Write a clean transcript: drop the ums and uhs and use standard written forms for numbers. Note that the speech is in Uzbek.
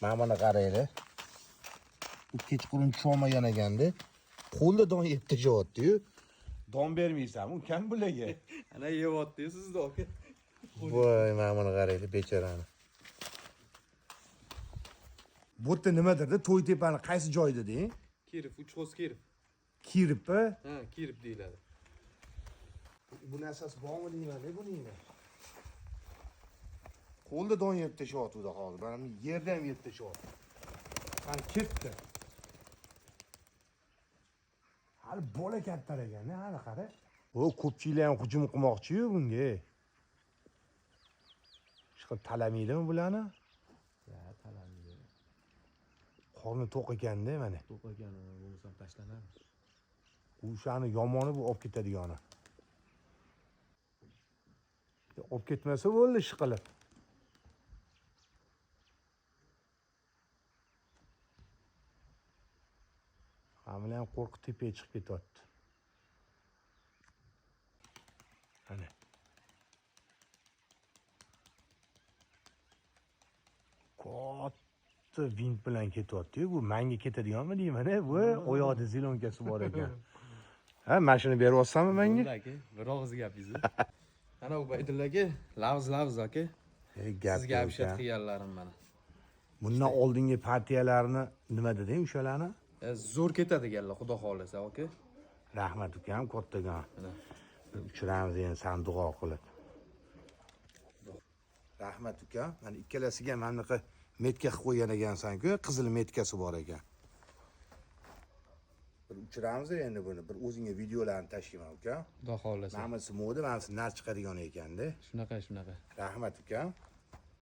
Mana buni qaraylik. Bu kechqurun tusholmagan ekanda. Qo'lda don yeb tashyapti-yu. Don bermaysanmi? Ukam bularga. Ana yeyapti-yu sizda aka. Voy, mana buni qaraylik, bechorani. Bu yerda nimadir-da, To'ytepani qaysi joyda deng? Kirib, Uchqo'z Kirib. Kirib-a? Ha, Kirib deyiladi. Bu narsasi bormi deyman, buningni? Qo'lda don yeb tashyapti hozir. Mana bu yerda ham yeb tashyapti. Qani ketdi. Hali bola kattalar ekan, hali qara. O ko'pchilik ham hujum qilmoqchi-yu bunga. Chiqib talamaydimi bularni? Ya, talamaydi. Qorni to'q ekanda mana. To'q ekan, bo'lmasam tashlanadi. O'shani yomoni bu olib ketadigani. Olib ketmasa bo'ldi ish qilib. Hamla ham qo'rqib tepaga chiqib ketyapti. Ana. Katta vint bilan ketyapti-yu. Bu menga ketadiganmi deyman-a? Bu oyoqda zilonkasi bor ekan. Ha, mashina beryapsanmi menga? Aka, bir og'iz gapingiz. Ana bu Baydulla aka, lavz aka. Sizga abshat qilganlarim mana. Bundan oldingi partiyalarni nima deding o'shalarni? Zo'r ketadiganlar, xudo xolasa aka. Rahmat ukam, kattagan. Uchramiz endi san duo qilib. Rahmat ukam. Mana ikkalasiga mana bunaqa metka qilib qo'ygan ekansan-ku, qizil metkasi bor ekan. Bir uchramiz endi buni, bir o'zingga videolarni tashlayman ukam. Xudo xolasa. Mana bunisi moda, mana bunisi nar chiqadigan ekanda. Shunaqa. Rahmat ukam.